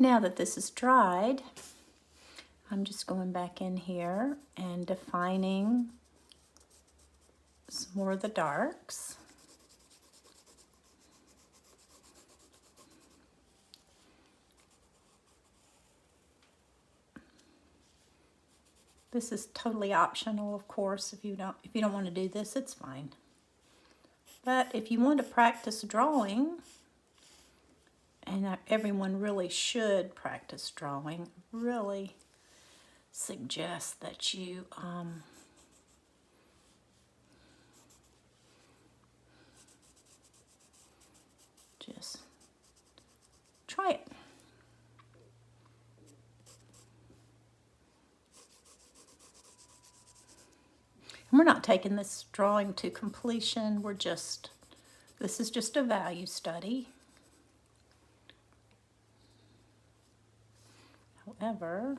Now that this is dried, I'm just going back in here and defining some more of the darks. This is totally optional, of course. If you don't want to do this, it's fine. But if you want to practice drawing, and everyone really should practice drawing, really suggest that you just try it. And we're not taking this drawing to completion. This is just a value study. However,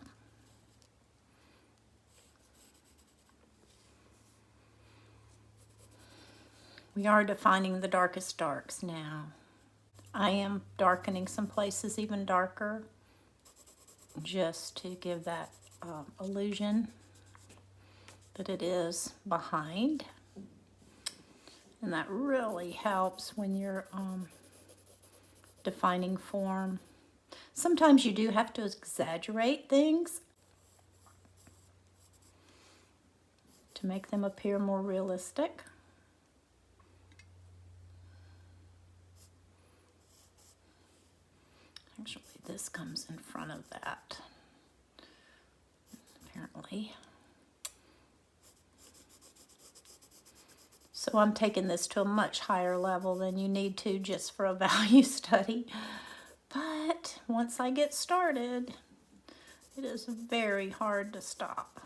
we are defining the darkest darks now. I am darkening some places even darker, just to give that illusion that it is behind. And that really helps when you're defining form. Sometimes you do have to exaggerate things to make them appear more realistic. Actually, this comes in front of that, apparently. So I'm taking this to a much higher level than you need to just for a value study. But once I get started, it is very hard to stop.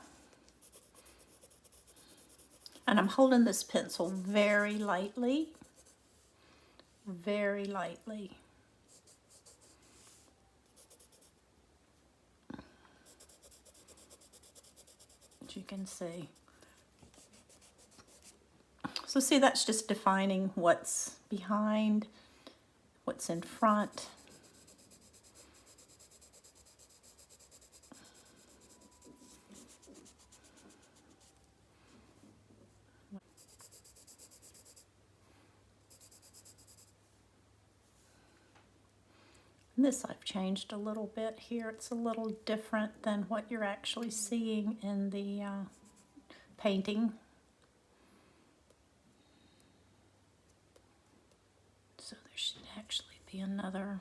And I'm holding this pencil very lightly, very lightly. As you can see. So see, that's just defining what's behind, what's in front. And this I've changed a little bit here. It's a little different than what you're actually seeing in the painting. So there should actually be another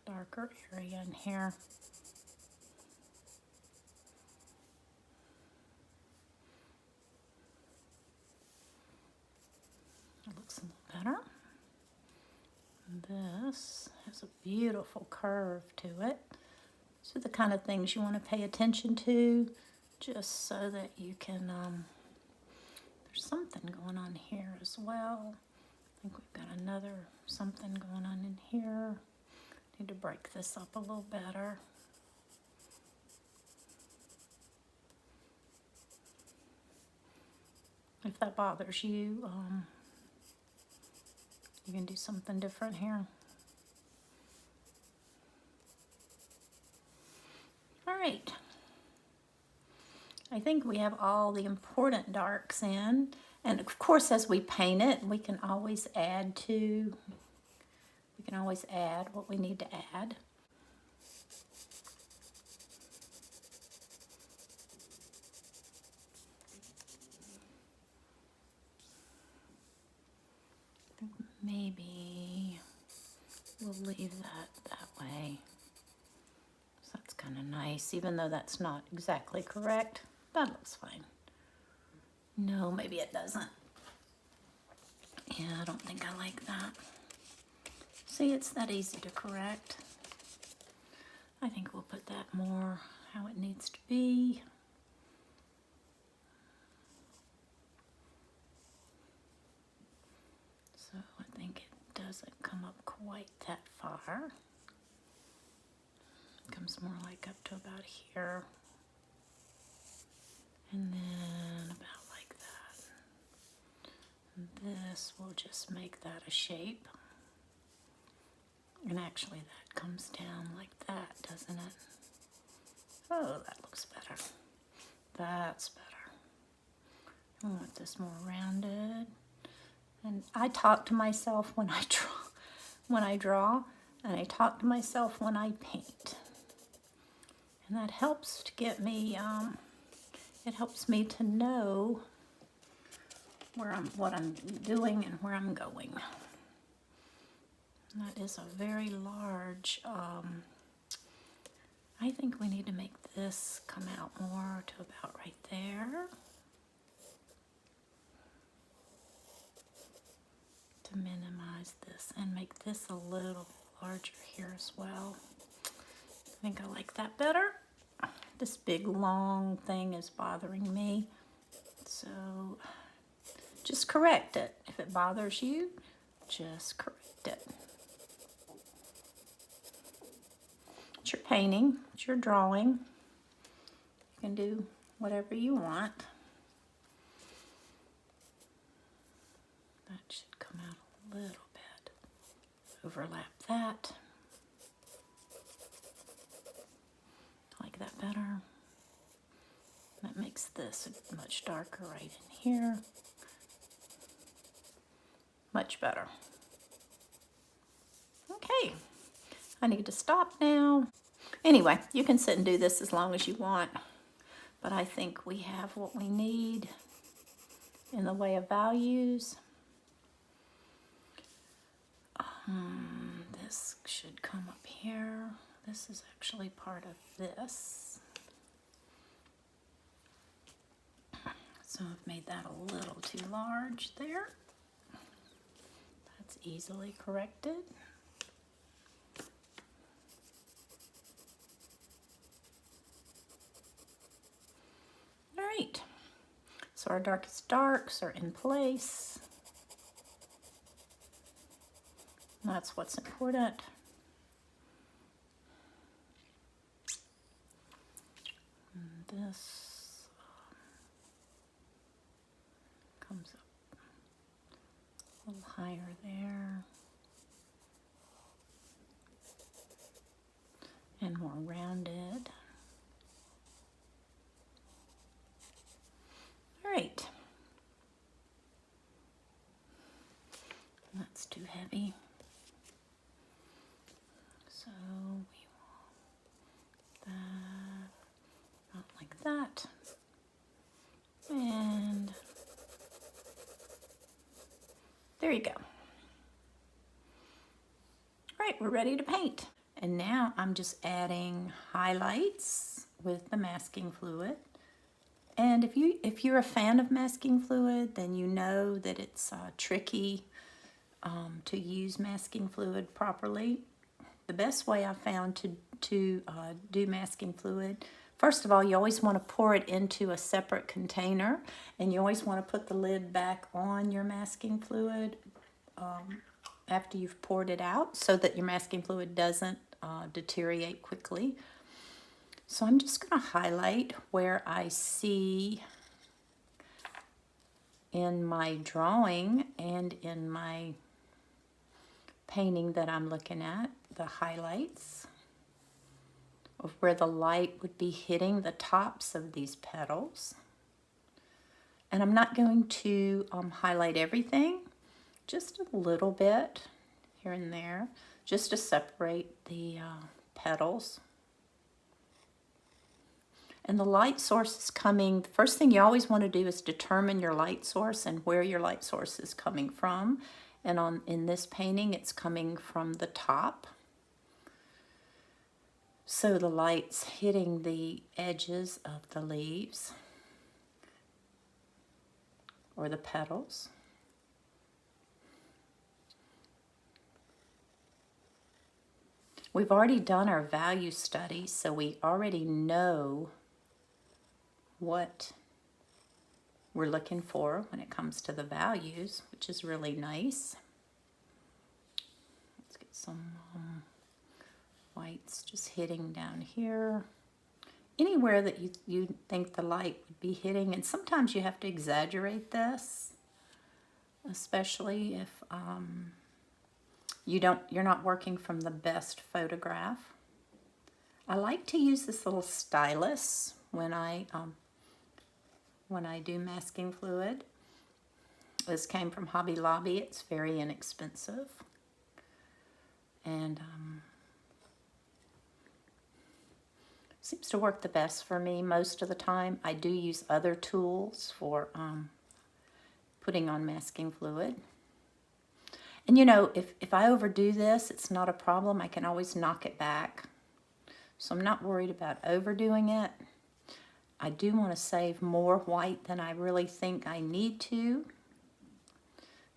darker area in here. It looks a little better. This has a beautiful curve to it. So the kind of things you want to pay attention to, just so that you can, there's something going on here as well. I think we've got another something going on in here. Need to break this up a little better. If that bothers you, you can do something different here. All right. I think we have all the important darks in. And of course, as we paint it, we can always add what we need to add. Maybe we'll leave that way. So that's kind of nice, even though that's not exactly correct. That looks fine. No, maybe it doesn't. Yeah, I don't think I like that. See, it's that easy to correct. I think we'll put that more how it needs to be. So I think it doesn't come up quite that far. It comes more like up to about here. And then about like that. And this will just make that a shape. And actually that comes down like that, doesn't it? Oh, that looks better. That's better. I want this more rounded. And I talk to myself when I draw, and I talk to myself when I paint. And that helps to get me, it helps me to know what I'm doing and where I'm going. And that is a very large, I think we need to make this come out more to about right there. To minimize this and make this a little larger here as well. I think I like that better. This big long thing is bothering me. So just correct it. If it bothers you, just correct it. It's your painting, it's your drawing. You can do whatever you want. That should come out a little bit. Overlap that. I like that better. That makes this much darker right in here. Much better. Okay, I need to stop now. Anyway, you can sit and do this as long as you want, but I think we have what we need in the way of values. This should come up here. This is actually part of this. So I've made that a little too large there. That's easily corrected. All right, so our darkest darks are in place. That's what's important. And this comes up a little higher there. And more rounded. All right. That's too heavy. So we want that, not like that. And there you go. All right, we're ready to paint. And now I'm just adding highlights with the masking fluid. And if you're a fan of masking fluid, then you know that it's tricky to use masking fluid properly. The best way I found to do masking fluid, first of all, you always want to pour it into a separate container, and you always want to put the lid back on your masking fluid after you've poured it out so that your masking fluid doesn't deteriorate quickly. So I'm just going to highlight where I see in my drawing and in my painting that I'm looking at, the highlights of where the light would be hitting the tops of these petals. And I'm not going to highlight everything, just a little bit here and there, just to separate the petals. And the light source is coming, the first thing you always want to do is determine your light source and where your light source is coming from. And in this painting, it's coming from the top. So the light's hitting the edges of the leaves or the petals. We've already done our value study, so we already know what we're looking for when it comes to the values, which is really nice. Let's get some whites just hitting down here. Anywhere that you think the light would be hitting, and sometimes you have to exaggerate this, especially if you're not working from the best photograph. I like to use this little stylus when I do masking fluid. This came from Hobby Lobby. It's very inexpensive. And seems to work the best for me most of the time. I do use other tools for putting on masking fluid. And you know, if I overdo this, it's not a problem. I can always knock it back. So I'm not worried about overdoing it. I do want to save more white than I really think I need to,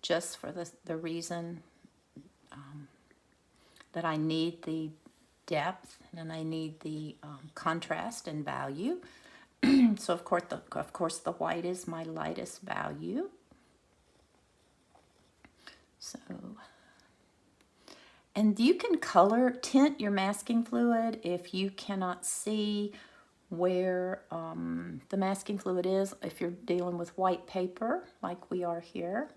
just for the reason that I need the depth and I need the contrast and value. So of course the white is my lightest value. So, and you can tint your masking fluid if you cannot see where the masking fluid is, if you're dealing with white paper like we are here.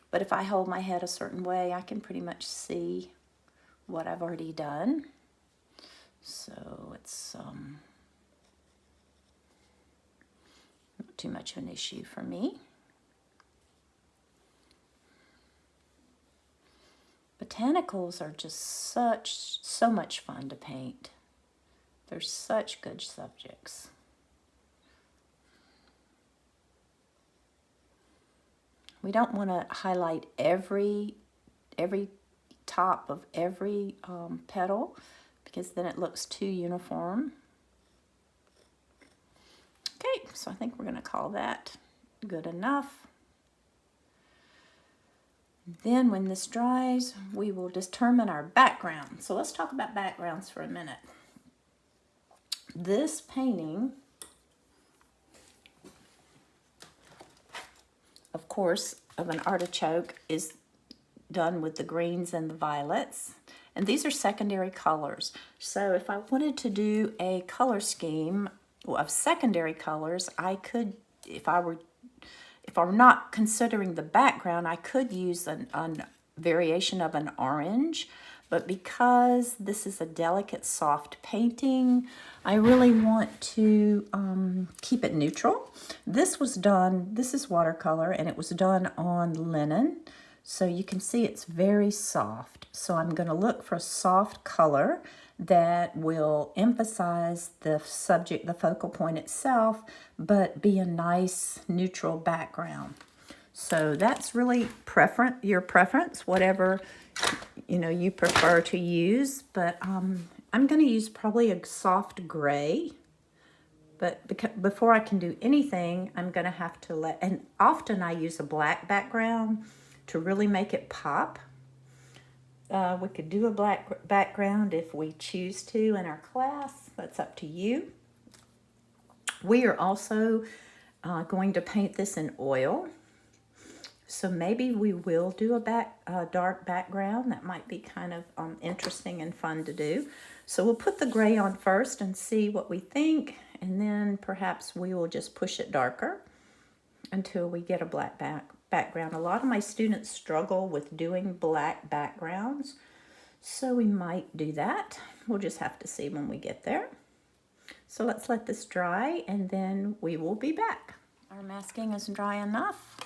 But if I hold my head a certain way, I can pretty much see what I've already done. So it's not too much of an issue for me. Botanicals are just so much fun to paint. They're such good subjects. We don't want to highlight every top of every petal, because then it looks too uniform. Okay, so I think we're going to call that good enough. Then when this dries, we will determine our background. So let's talk about backgrounds for a minute. This painting, of course, of an artichoke is done with the greens and the violets. And these are secondary colors. So if I wanted to do a color scheme of secondary colors, I could, if I were not considering the background, I could use a variation of an orange. But because this is a delicate, soft painting, I really want to keep it neutral. This is watercolor, and it was done on linen. So you can see it's very soft. So I'm going to look for a soft color that will emphasize the subject, the focal point itself, but be a nice neutral background. So that's really your preference, whatever you prefer to use. But I'm going to use probably a soft gray. But before I can do anything, I'm going to have to and often I use a black background to really make it pop. We could do a black background if we choose to in our class. That's up to you. We are also going to paint this in oil. So maybe we will do a dark background. That might be kind of interesting and fun to do. So we'll put the gray on first and see what we think. And then perhaps we will just push it darker until we get a black background. A lot of my students struggle with doing black backgrounds, so we might do that. We'll just have to see when we get there. So let's let this dry, and then we will be back. Our masking is dry enough.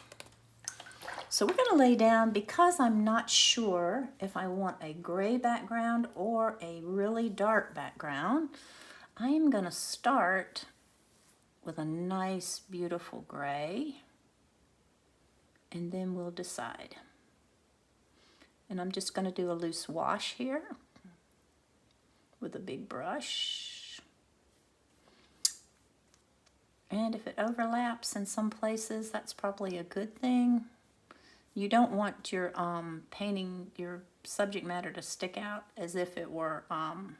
So we're going to lay down, because I'm not sure if I want a gray background or a really dark background. I am going to start with a nice, beautiful gray, and then we'll decide. And I'm just going to do a loose wash here with a big brush. And if it overlaps in some places, that's probably a good thing. You don't want your painting, your subject matter to stick out as if it were, I'm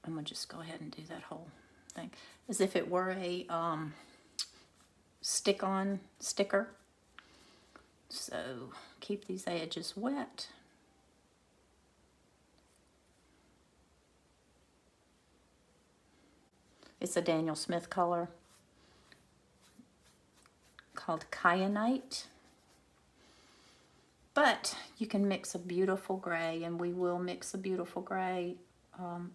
going to just go ahead and do that whole thing, as if it were a stick-on sticker. So keep these edges wet. It's a Daniel Smith color called kyanite. But you can mix a beautiful gray, and we will mix a beautiful gray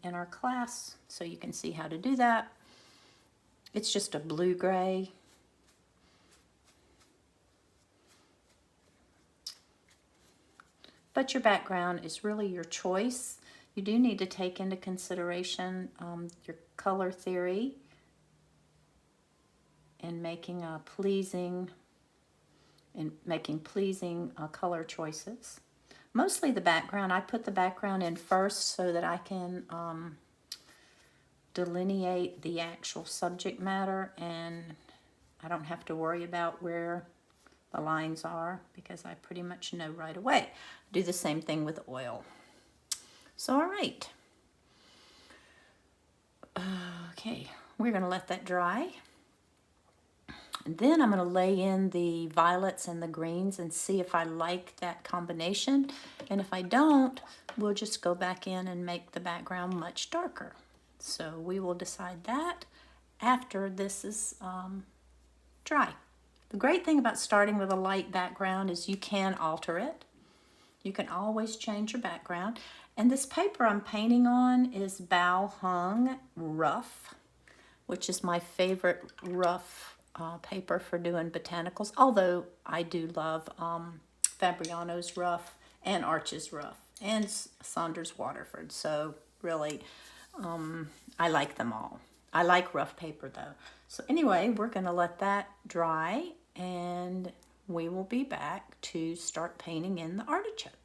in our class, so you can see how to do that. It's just a blue gray. But your background is really your choice. You do need to take into consideration your color theory and making pleasing color choices. Mostly the background. I put the background in first so that I can delineate the actual subject matter, and I don't have to worry about where the lines are because I pretty much know right away. Do the same thing with oil. So, all right. Okay, we're going to let that dry. And then I'm going to lay in the violets and the greens and see if I like that combination. And if I don't, we'll just go back in and make the background much darker. So we will decide that after this is dry. The great thing about starting with a light background is you can alter it. You can always change your background. And this paper I'm painting on is Bow Hung Rough, which is my favorite rough paper for doing botanicals, although I do love Fabriano's rough and Arch's rough and Saunders Waterford. So really, I like them all. I like rough paper though. So anyway, we're going to let that dry, and we will be back to start painting in the artichoke.